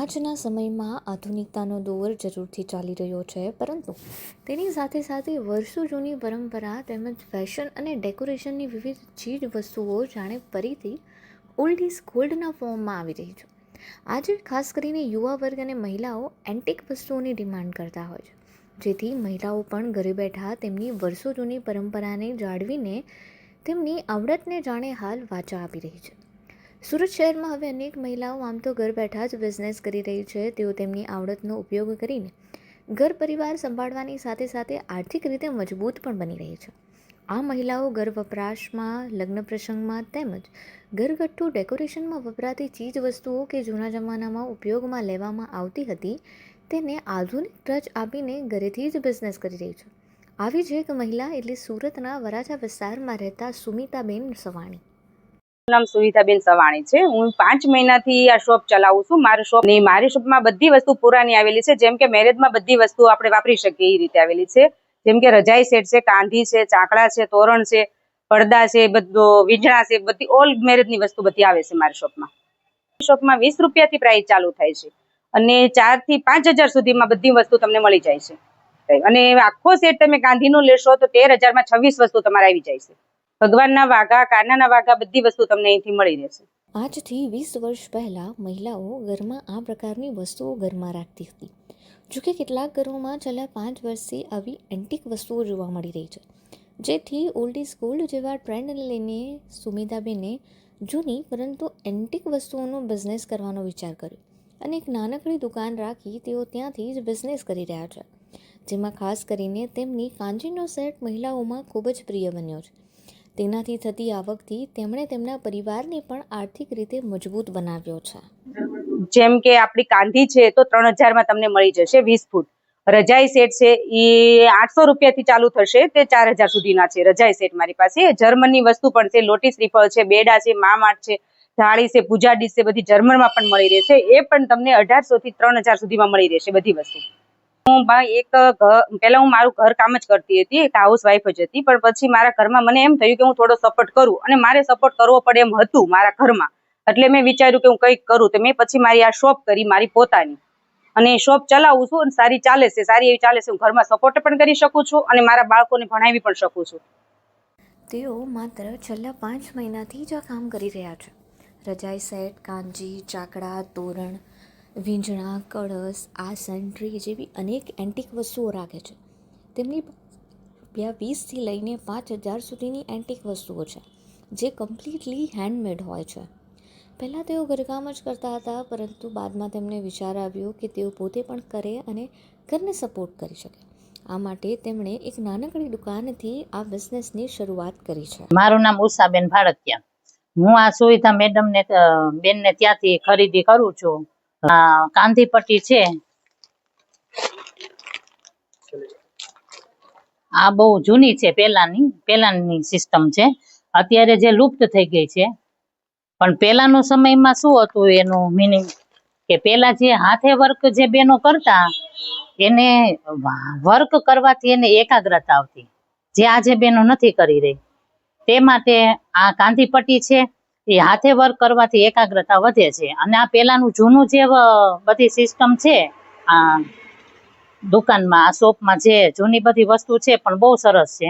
આજના સમયમાં આધુનિકતાનો દોર જરૂરથી ચાલી રહ્યો છે, પરંતુ તેની સાથે સાથે વર્ષો જૂની પરંપરા તેમજ ફેશન અને ડેકોરેશનની વિવિધ ચીજ વસ્તુઓ જાણે ફરીથી ઓલ્ડ ઇઝ ગોલ્ડના ફોર્મમાં આવી રહી છે. આજે ખાસ કરીને યુવા વર્ગ અને મહિલાઓ એન્ટિક વસ્તુઓની ડિમાન્ડ કરતા હોય છે, જેથી મહિલાઓ પણ ઘરે બેઠા તેમની વર્ષો જૂની પરંપરાને જાળવીને તેમની આવડતને જાણે હાલ વાચા આપી રહી છે. સુરત શહેરમાં હવે અનેક મહિલાઓ આમ તો ઘર બેઠા જ બિઝનેસ કરી રહી છે. તેઓ તેમની આવડતનો ઉપયોગ કરીને ઘર પરિવાર સંભાળવાની સાથે સાથે આર્થિક રીતે મજબૂત પણ બની રહી છે. આ મહિલાઓ ઘર વપરાશમાં, લગ્ન પ્રસંગમાં તેમજ ઘરગથ્થુ ડેકોરેશનમાં વપરાતી ચીજ વસ્તુઓ કે જૂના જમાનામાં ઉપયોગમાં લેવામાં આવતી હતી, તેને આધુનિક ટચ આપીને ઘરેથી જ બિઝનેસ કરી રહી છે. આવી જ એક મહિલા એટલે સુરતના વરાછા વિસ્તારમાં રહેતા સુમિતાબેન સવાણી. નામ સુવિધાબેન સવાણી છે. હું 5 મહિનાથી આ શોપ ચલાવું છું. મારી શોપમાં બધી વસ્તુ પુરાની આવેલી છે. જેમ કે મેરેજમાં બધી વસ્તુ આપણે વાપરી શકીએ એ રીતે આવેલી છે. જેમ કે રજાઈ સેટ છે, કાંધી છે, ચાકડા છે, તોરણ છે, પડદા છે, બધો વીજળા છે, બધી ઓલ મેરેજની વસ્તુ બધી આવે છે મારી શોપમાં 20 રૂપિયાથી પ્રાઇસ ચાલુ થાય છે અને 4 થી 5 હજાર સુધીમાં બધી વસ્તુ તમને મળી જાય છે. અને આખો સેટ તમે કાંધીનો લેશો તો 13,000માં 26 વસ્તુ તમારે આવી જાય છે. ભગવાનના વાઘા, કાનાના વાઘા બધી વસ્તુ તમને અહીંથી મળી રહેશે. આજથી 20 વર્ષ પહેલાં મહિલાઓ ઘરમાં આ પ્રકારની વસ્તુઓ ઘરમાં રાખતી હતી. જોકે કેટલાક ઘરોમાં છેલ્લા 5 વર્ષથી આવી એન્ટિક વસ્તુઓ જોવા મળી રહી છે, જેથી ઓલ્ડ ઇઝ ગોલ્ડ જેવા ટ્રેન્ડને લઈને સુમિતાબેને જૂની પરંતુ એન્ટિક વસ્તુઓનો બિઝનેસ કરવાનો વિચાર કર્યો અને એક નાનકડી દુકાન રાખી તેઓ ત્યાંથી જ બિઝનેસ કરી રહ્યા છે, જેમાં ખાસ કરીને તેમની કાંજીનો સેટ મહિલાઓમાં ખૂબ જ પ્રિય બન્યો છે. તેનાથી થતી આવકથી તેમણે તેમના પરિવારને પણ આર્થિક રીતે મજબૂત બનાવ્યો છે. જેમ કે આપણી કાંધી છે તો 3,000માં તમને મળી જશે 20 ફૂટ. રજાઈ સેટ છે એ 800 રૂપિયાથી ચાલુ થશે, તે 4,000 સુધીના છે રજાઈ સેટ મારી પાસે. જર્મનની વસ્તુ પણ છે, લોટી શ્રીફળ છે, બેડા છે, મામાટ છે, થાળી છે, પૂજા ડીશ છે, બધી જર્મનમાં પણ મળી રહેશે. એ પણ તમને 1,800 થી 3,000 સુધીમાં મળી રહેશે બધી વસ્તુ. પહેલા હું મારું ઘર કામ જ કરતી હતી, એક હાઉસ વાઇફ જ હતી, પણ પછી મારા ઘરમાં મને એમ થયું કે હું થોડો સપોર્ટ કરું અને મારે સપોર્ટ કરવો પડે એમ હતું મારા ઘરમાં. એટલે મેં વિચાર્યું કે હું કંઈક કરું, તો મેં પછી મારી આ શોપ કરી મારી પોતાની, અને શોપ ચલાવું છું અને સારી ચાલે છે, સારી એવી ચાલે છે. હું ઘરમાં સપોર્ટ પણ કરી શકું છું અને મારા બાળકોને ભણાવી પણ શકું છું. તેઓ માત્ર છેલ્લા 5 મહિનાથી જ આ કામ કરી રહ્યા છે. રજાઈ સેટ, કાંજી, ચાકડા, તોરણ, વીંજણા, કળશ, આસન, ટ્રી જેવી અનેક એન્ટિક વસ્તુઓ રાખે છે. તેમની 20થી લઈને 5,000 સુધીની એન્ટિક વસ્તુઓ છે, જે કમ્પ્લીટલી હેન્ડમેડ હોય છે. પહેલાં તેઓ ઘરકામ જ કરતા હતા, પરંતુ બાદમાં તેમને વિચાર આવ્યો કે તેઓ પોતે પણ કરે અને ઘરને સપોર્ટ કરી શકે. આ માટે તેમણે એક નાનકડી દુકાનથી આ બિઝનેસની શરૂઆત કરી છે. મારું નામ ઉષાબેન ભાડકિયા. હું આ સુવિધા બેનને ત્યાંથી ખરીદી કરું છું. કાંધી પટ્ટી છે, આ બહુ જૂની છે, પહેલાની સિસ્ટમ છે. અત્યારે જે લુપ્ત થઈ ગઈ છે, પણ પહેલાનો સમયમાં શું હતું એનું મિનિંગ કે પહેલા જે હાથે વર્ક જે બેનો કરતા, એને વર્ક કરવાથી એને એકાગ્રતા આવતી, જે આજે બેનો નથી કરી રહી. તે માટે આ કાંધી પટ્ટી છે એ હાથે વર્ક કરવાથી એકાગ્રતા વધે છે. અને આ પહેલાનું જૂનું જે બધી સિસ્ટમ છે આ દુકાનમાં, આ શોપમાં જે જૂની બધી વસ્તુ છે પણ બહુ સરસ છે.